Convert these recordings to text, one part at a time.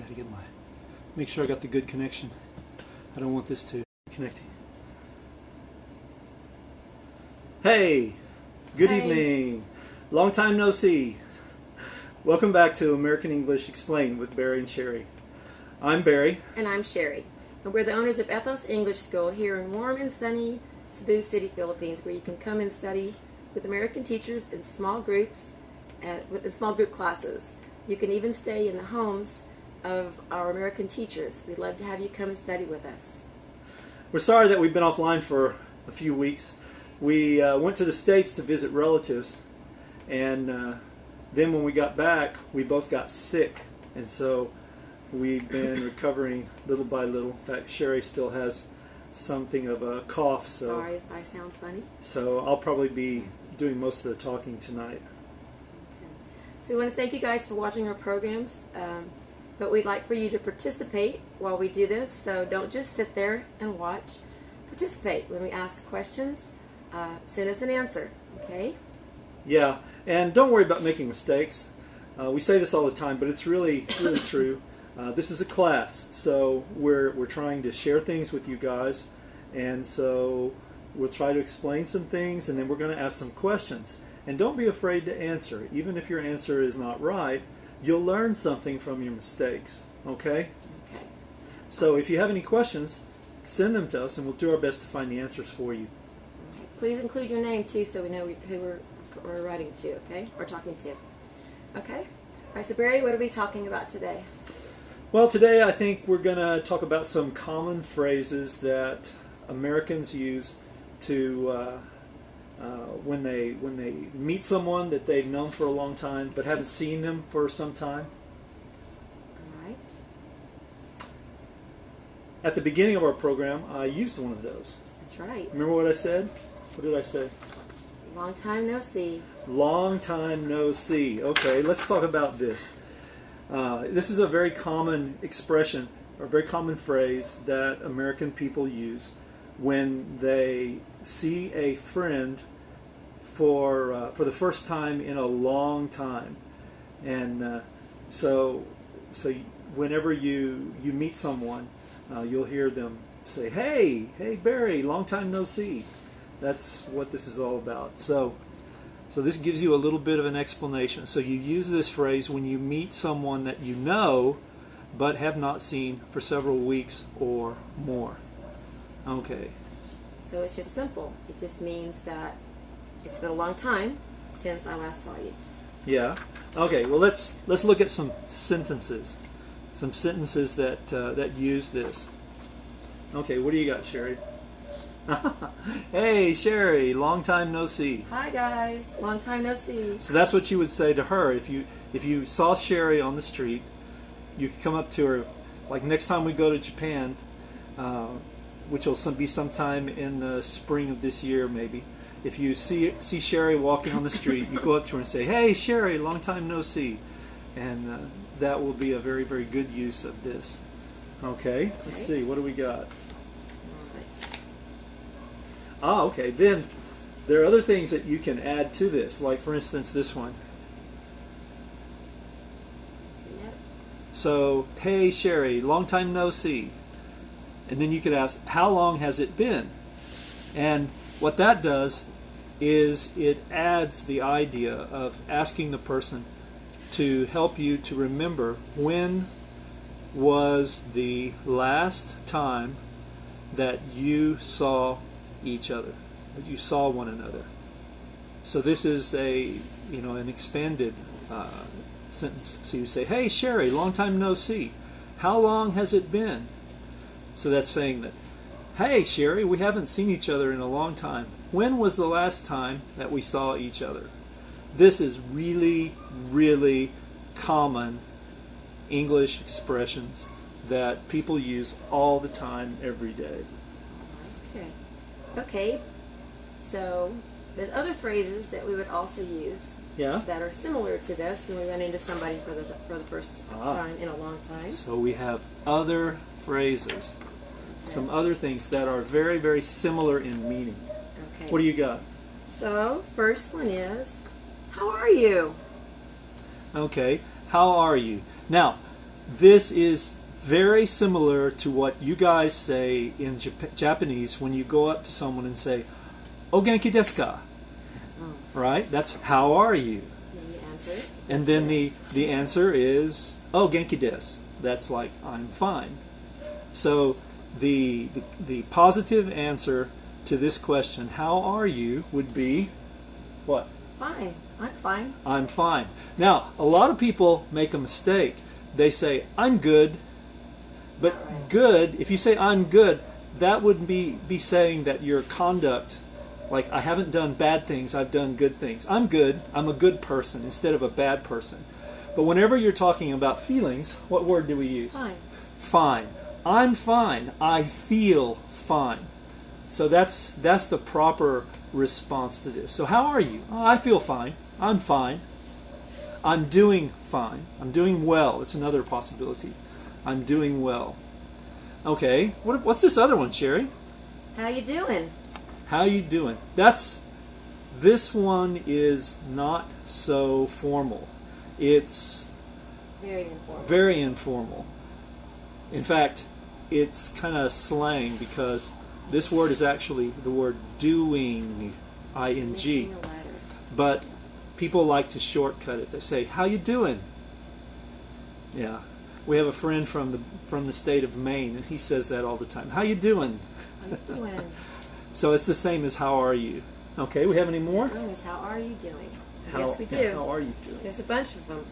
gotta get make sure I got the good connection. I don't want this to connect. Hey, good evening. Long time no see. Welcome back to American English Explained with Barry and Sherry. I'm Barry. And I'm Sherry. And we're the owners of ETHOS English School here in warm and sunny Cebu City, Philippines, where you can come and study with American teachers in small groups, in small group classes. You can even stay in the homes of our American teachers. We'd love to have you come and study with us. We're sorry that we've been offline for a few weeks. We went to the States to visit relatives, and then when we got back, we both got sick, and so we've been recovering little by little. In fact, Sherry still has something of a cough. So sorry if I sound funny. So I'll probably be doing most of the talking tonight. Okay. So we want to thank you guys for watching our programs, but we'd like for you to participate while we do this. So don't just sit there and watch. Participate when we ask questions. Send us an answer, okay? Yeah, and don't worry about making mistakes. We say this all the time, but it's really true. This is a class, so we're trying to share things with you guys, and so we'll try to explain some things, and then we're going to ask some questions. And don't be afraid to answer. Even if your answer is not right, you'll learn something from your mistakes, okay? Okay. So if you have any questions, send them to us, and we'll do our best to find the answers for you. Okay. Please include your name, too, so we know who we're writing to, okay? Or talking to. Okay? All right, so Barry, what are we talking about today? Well, today I think we're going to talk about some common phrases that Americans use to when they meet someone that they've known for a long time but haven't seen them for some time. All right. At the beginning of our program, I used one of those. That's right. Remember what I said? What did I say? Long time no see. Long time no see. Okay, let's talk about this. This is a very common expression, or a very common phrase that American people use when they see a friend for the first time in a long time. And so whenever you meet someone, you'll hear them say, hey Barry, long time no see. That's what this is all about. So this gives you a little bit of an explanation. So you use this phrase when you meet someone that you know but have not seen for several weeks or more. Okay. So it's just simple. It just means that it's been a long time since I last saw you. Yeah. Okay. Well, let's look at some sentences. Some sentences that use this. Okay. What do you got, Sherry? Hey Sherry, long time no see. Hi guys, long time no see. So that's what you would say to her if you saw Sherry on the street. You could come up to her, like next time we go to Japan, which will be sometime in the spring of this year maybe. If you see Sherry walking on the street, you go up to her and say, "Hey Sherry, long time no see," and that will be a very, very good use of this. Okay, let's see, what do we got? Okay. Then there are other things that you can add to this, like for instance this one. So, hey Sherry, long time no see. And then you could ask, how long has it been? And what that does is it adds the idea of asking the person to help you to remember when was the last time that you saw each other, that you saw one another. So this is an expanded sentence. So you say, hey Sherry, long time no see. How long has it been? So that's saying that, hey Sherry, we haven't seen each other in a long time. When was the last time that we saw each other? This is really, really common English expressions that people use all the time, every day. Okay, so there's other phrases that we would also use that are similar to this when we run into somebody for the first time in a long time. So we have other phrases, some other things that are very, very similar in meaning. Okay. What do you got? So first one is, how are you? Okay, how are you? Now, this is very similar to what you guys say in Japanese when you go up to someone and say, "O genki desu ka?" Right? That's how are you? Then you answer. And then Yes. the answer is, "Oh, genki desu." That's like, I'm fine. So the positive answer to this question, how are you, would be what? Fine. I'm fine. I'm fine. Now, a lot of people make a mistake. They say, I'm good. But Not right. good, if you say I'm good, that would be saying that your conduct, like I haven't done bad things, I've done good things. I'm good, I'm a good person instead of a bad person. But whenever you're talking about feelings, what word do we use? Fine. Fine. I'm fine. I feel fine. So that's the proper response to this. So how are you? Oh, I feel fine. I'm fine. I'm doing fine. I'm doing well. It's another possibility. I'm doing well. Okay. What's this other one, Sherry? How you doing? How you doing? This one is not so formal. It's Very informal. very informal. In fact, it's kind of slang because this word is actually the word doing, ing. Missing a letter. But people like to shortcut it. They say, "How you doing?" Yeah. We have a friend from the state of Maine, and he says that all the time. "How you doing?" How you doing? So it's the same as "How are you?" Okay, we have any more? Is how are you doing? How, Yes, we do. How are you doing? There's a bunch of them.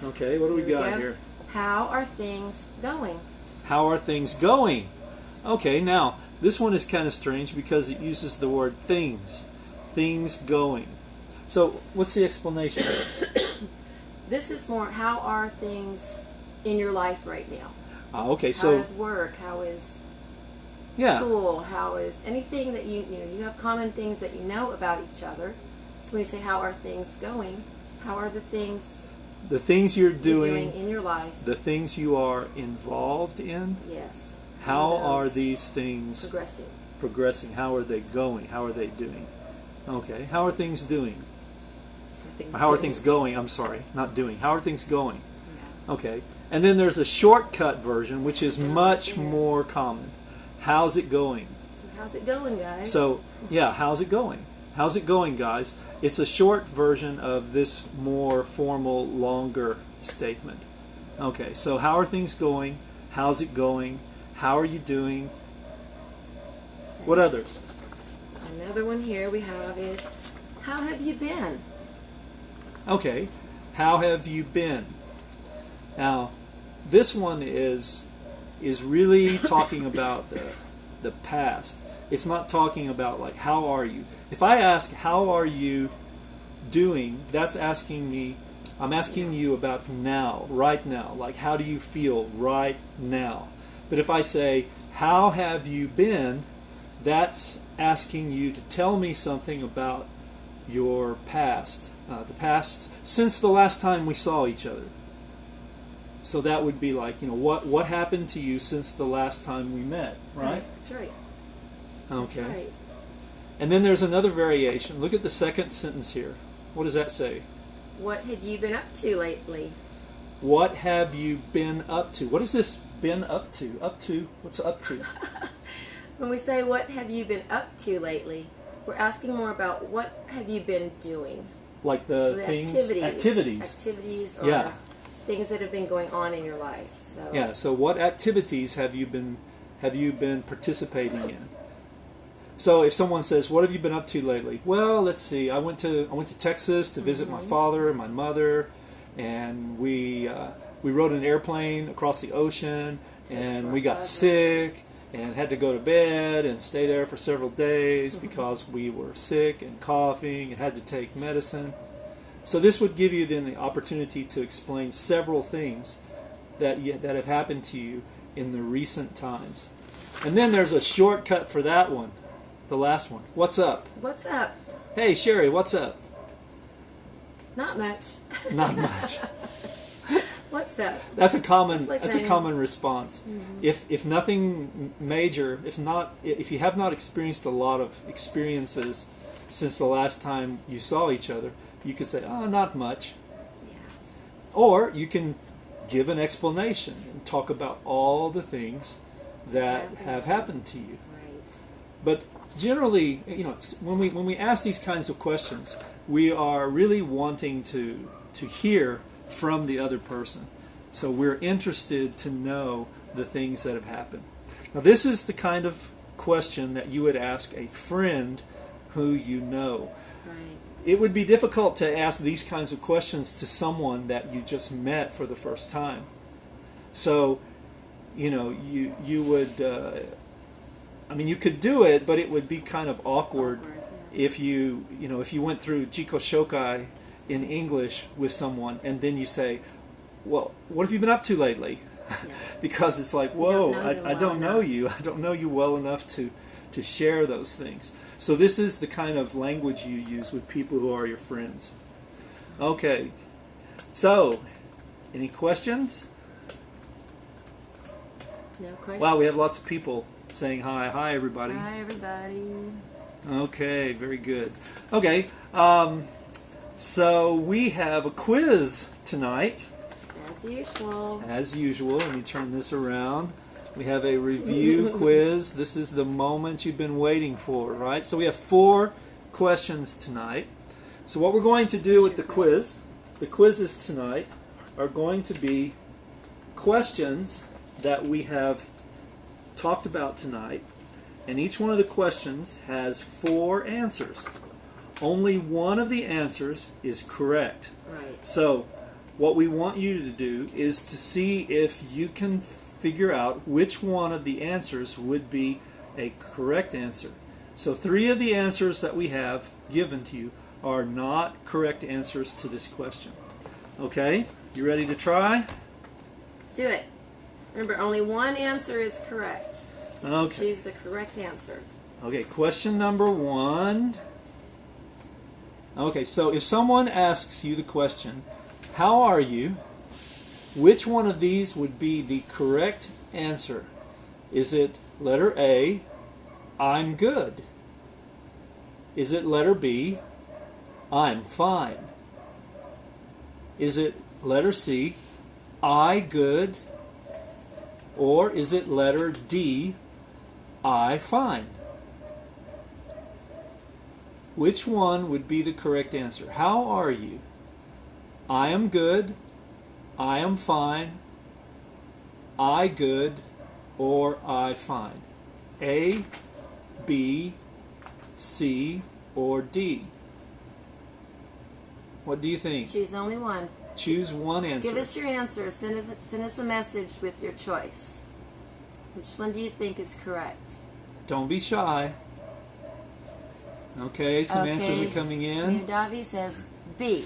Okay, what do we Here we got go. here? How are things going? How are things going? Okay, now this one is kind of strange because it uses the word things. Things going. So what's the explanation? This is more, how are things in your life right now? Okay, How so is work? How is yeah, school? How is anything that you have common things that you know about each other. So when you say, how are things going? How are the things the things you're you're doing, in your life? the things you are involved in. Yes. How Those are these things progressing? How are they going? How are they doing? Okay, how are things doing? Things How are doing? things going? I'm sorry, not doing. How are things going? Yeah. Okay. And then there's a shortcut version, which is much more common. How's it going? So how's it going, guys? So, yeah, how's it going? How's it going, guys? It's a short version of this more formal, longer statement. Okay, so how are things going? How's it going? How are you doing? What others? Another one here we have is, how have you been? Okay, how have you been? Now, this one is really talking about the past. It's not talking about like, how are you? If I ask, how are you doing, that's asking me, I'm asking you about now, right now. Like, how do you feel right now? But if I say, how have you been, that's asking you to tell me something about your past. The past since the last time we saw each other. So that would be like, what happened to you since the last time we met, right? That's right. Okay. That's right. And then there's another variation. Look at the second sentence here. What does that say? What have you been up to lately? What have you been up to? What is this been up to? Up to? What's up to? When we say, what have you been up to lately, we're asking more about what have you been doing. Like the things, activities, or Yeah. things that have been going on in your life. So Yeah. So what activities have you been participating in? So if someone says, "What have you been up to lately?" Well, let's see. I went to Texas to visit my father and my mother, and we rode an airplane across the ocean, and we got sick and had to go to bed and stay there for several days because we were sick and coughing and had to take medicine. So this would give you then the opportunity to explain several things that have happened to you in the recent times. And then there's a shortcut for that one, the last one. What's up? What's up? Hey, Sherry, what's up? Not much. Not much. What's up? That's a common. It's like that's saying- a common response. If nothing major, if you have not experienced a lot of experiences since the last time you saw each other, you could say, "Oh, not much," Yeah. or you can give an explanation and talk about all the things that have happened to you. Right. But generally, when we ask these kinds of questions, we are really wanting to hear from the other person. So we're interested to know the things that have happened. Now, this is the kind of question that you would ask a friend who you know. Right. It would be difficult to ask these kinds of questions to someone that you just met for the first time. So, you would, you could do it, but it would be kind of awkward if you went through Jiko Shokai in English with someone and then you say, well, what have you been up to lately? Yeah. Because it's like, whoa, I don't know you. I don't know you well enough to share those things. So this is the kind of language you use with people who are your friends. Okay. So, any questions? No questions. Wow, we have lots of people saying hi. Hi, everybody. Hi, everybody. Okay, very good. Okay, so we have a quiz tonight. As usual. As usual. Let me turn this around. We have a review quiz. This is the moment you've been waiting for, right? So we have 4 questions tonight. So what we're going to do with the quizzes tonight are going to be questions that we have talked about tonight. And each one of the questions has 4 answers. Only one of the answers is correct. Right. So what we want you to do is to see if you can figure out which one of the answers would be a correct answer. So 3 of the answers that we have given to you are not correct answers to this question. Okay? You ready to try? Let's do it. Remember, only one answer is correct. Okay. Choose the correct answer. Okay, question number 1. Okay, so if someone asks you the question, how are you? Which one of these would be the correct answer? Is it letter A, I'm good? Is it letter B, I'm fine? Is it letter C, I good? Or is it letter D, I fine? Which one would be the correct answer? How are you? I am good, I am fine, I good, or I fine. A, B, C, or D. What do you think? Choose only one. Choose one answer. Give us your answer. Send us a message with your choice. Which one do you think is correct? Don't be shy. Okay, some answers are coming in. Davi says B.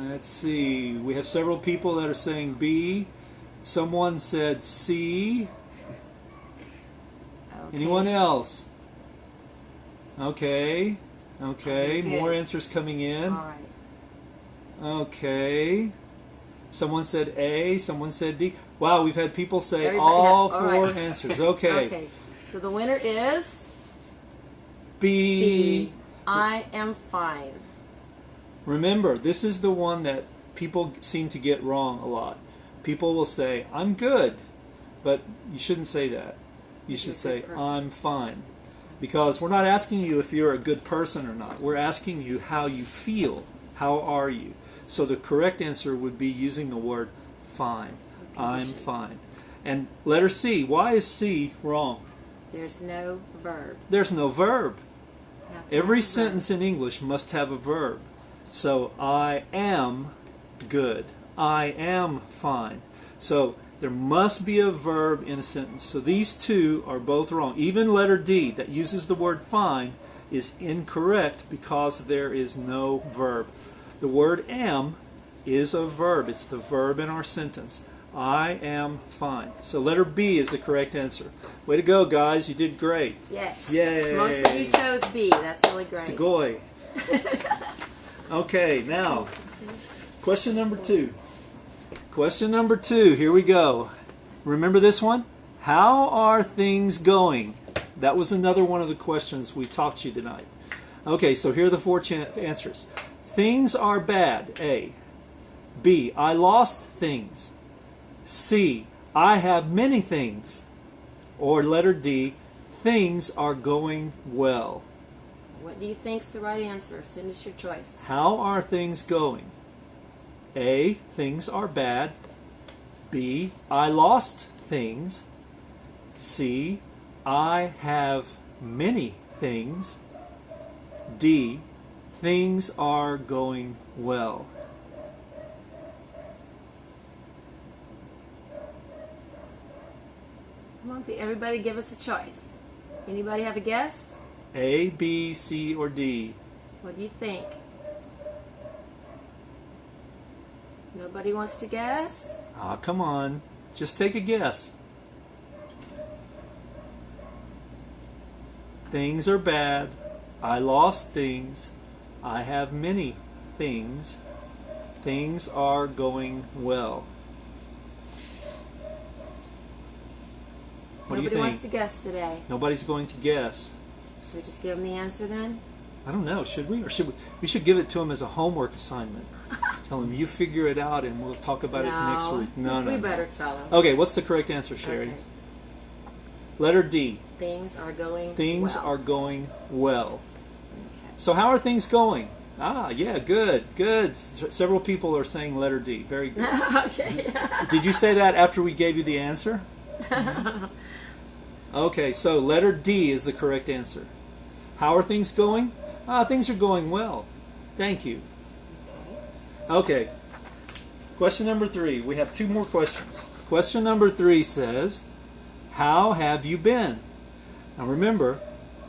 Let's see. We have several people that are saying B. Someone said C. Okay. Anyone else? Okay. Okay. Good. More answers coming in. All right. Okay. Someone said A. Someone said D. Wow, we've had people say all 4 answers. Okay. Okay. So the winner is B. B. I am fine. Remember, this is the one that people seem to get wrong a lot. People will say, I'm good. But you shouldn't say that. You should say, I'm fine. Because we're not asking you if you're a good person or not. We're asking you how you feel. How are you? So the correct answer would be using the word fine. I'm fine. And letter C. Why is C wrong? There's no verb. There's no verb. Every sentence in English must have a verb. So I am good. I am fine. So there must be a verb in a sentence. So these 2 are both wrong. Even letter D that uses the word fine is incorrect because there is no verb. The word am is a verb. It's the verb in our sentence. I am fine. So letter B is the correct answer. Way to go, guys. You did great. Yes. Yay. Most of you chose B. That's really great. Sugoi. Okay, now, question number 2. Question number 2. Here we go. Remember this one? How are things going? That was another one of the questions we taught you tonight. Okay, so here are the 4 answers. Things are bad, A. B. I lost things. C, I have many things. Or letter D, things are going well. What do you think's the right answer? Send us your choice. How are things going? A, things are bad. B, I lost things. C, I have many things. D, things are going well. Come on, everybody give us a choice. Anybody have a guess? A, B, C, or D? What do you think? Nobody wants to guess? Ah, come on. Just take a guess. Things are bad. I lost things. I have many things. Things are going well. What do you think? Nobody wants to guess today. Nobody's going to guess. Should we just give them the answer then? I don't know. Should we? Or should we? We should give it to them as a homework assignment. Tell them, you figure it out and we'll talk about it next week. No. We better tell them. Okay, what's the correct answer, Sherry? Okay. Letter D. Things are going Things well. are going well. Okay. So how are things going? Ah, yeah, good. Several people are saying letter D. Very good. Okay. Did you say that after we gave you the answer? Okay, so letter D is the correct answer. How are things going? Ah, things are going well. Thank you. Okay. Question number 3. We have 2 more questions. Question number 3 says, how have you been? Now remember,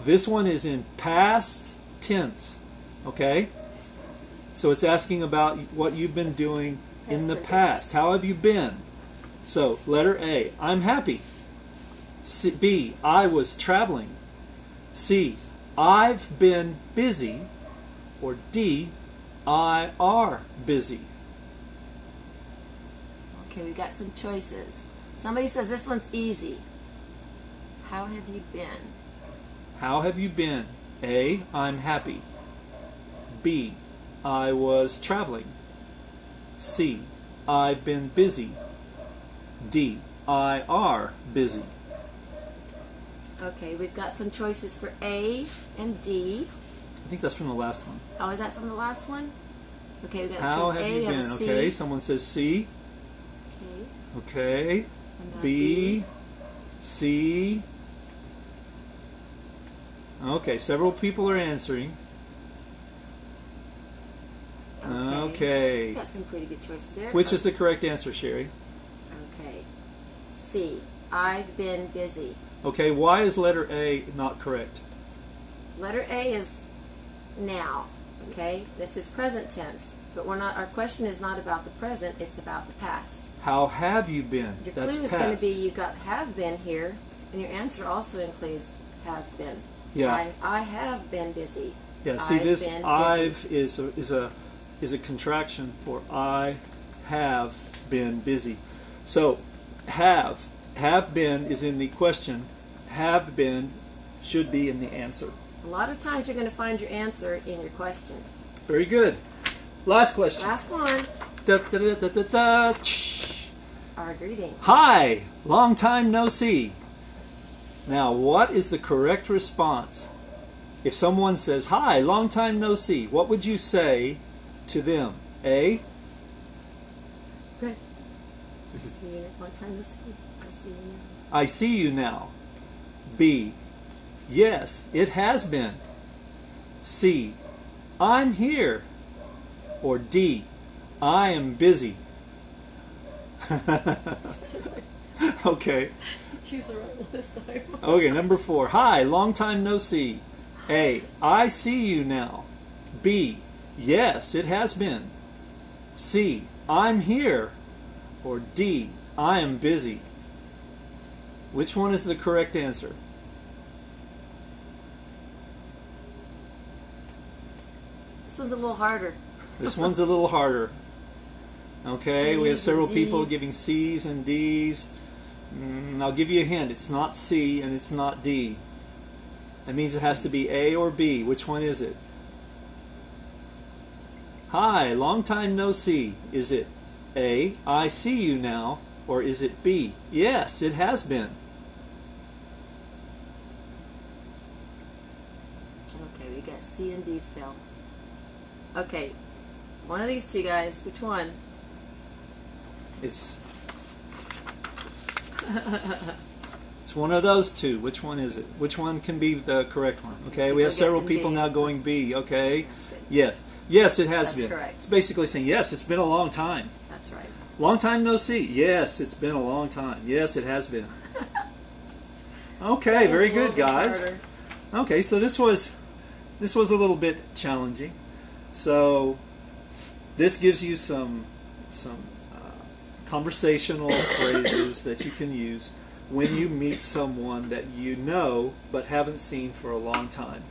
this one is in past tense. Okay? So it's asking about what you've been doing in the past. How have you been? So, letter A, I'm happy. C, B, I was traveling. C, I've been busy. Or D, I are busy. Okay, we've got some choices. Somebody says this one's easy. How have you been? How have you been? A, I'm happy. B, I was traveling. C, I've been busy. D, I are busy. Okay, we've got some choices for A and D. I think that's from the last one. Oh, is that from the last one? Okay, we've got How choice have A, you we have been? a C. Okay, someone says C. Okay. Okay. B, C. Okay, several people are answering. Okay. We've got some pretty good choices there. Which is the correct answer, Sherry? Okay. C, I've been busy. Okay, why is letter A not correct? Letter A is now. Okay, this is present tense, but we're not. Our question is not about the present; it's about the past. How have you been? Your That's clue is past. going to be you got have been here, and your answer also includes has been. Yeah. I have been busy. Yeah. See, I've this been I've busy. is a contraction for I have been busy. So have been is in the question. Have been should be in the answer. A lot of times you're going to find your answer in your question. Very good. Last question. Last one. Da, da, da, da, da, da. Our greeting. Hi, long time no see. Now, what is the correct response? If someone says, hi, long time no see, what would you say to them? A? Good. See you one time this week. I'll see you now. I see you now. B? Yes, it has been. C? I'm here. Or D? I am busy. Okay. Choose the right one this time. Okay, number 4. Hi, long time no see. A. I see you now. B. Yes, it has been. C. I'm here. Or D. I am busy. Which one is the correct answer? This one's a little harder. This one's a little harder. Okay, we have C's several and people D's. giving C's and D's. I'll give you a hint. It's not C and it's not D. That means it has to be A or B. Which one is it? Hi, long time no see. Is it A, I see you now, or is it B? Yes, it has been. Okay, we got C and D still. Okay, one of these two guys. Which one? It's one of those two. Which one is it? Which one can be the correct one? Okay, we have several people now going B. Okay, yes, yes, it has been. Correct. It's basically saying yes, it's been a long time. That's right. Long time no see. Yes, it's been a long time. Yes, it has been. Okay, very good, guys. Okay, so this was a little bit challenging. So this gives you some conversational phrases that you can use when you meet someone that you know but haven't seen for a long time.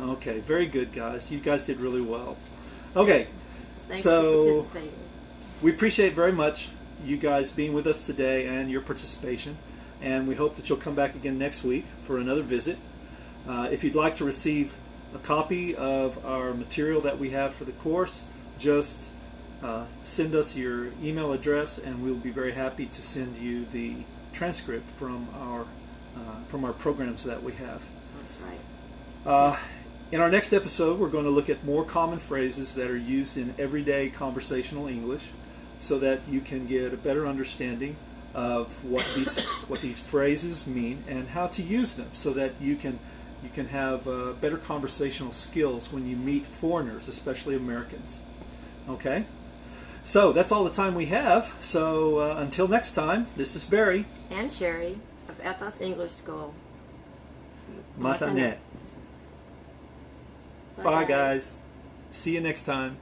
Okay, very good, guys. You guys did really well. Okay, Thanks so for participating. we appreciate very much you guys being with us today and your participation, and we hope that you'll come back again next week for another visit. If you'd like to receive a copy of our material that we have for the course, just send us your email address, and we'll be very happy to send you the transcript from our programs that we have. That's right. In our next episode, we're going to look at more common phrases that are used in everyday conversational English, so that you can get a better understanding of what these phrases mean and how to use them, so that you can have better conversational skills when you meet foreigners, especially Americans. Okay? So that's all the time we have. So until next time, this is Barry. And Sherry of ETHOS English School. Matanet. Bye, guys. See you next time.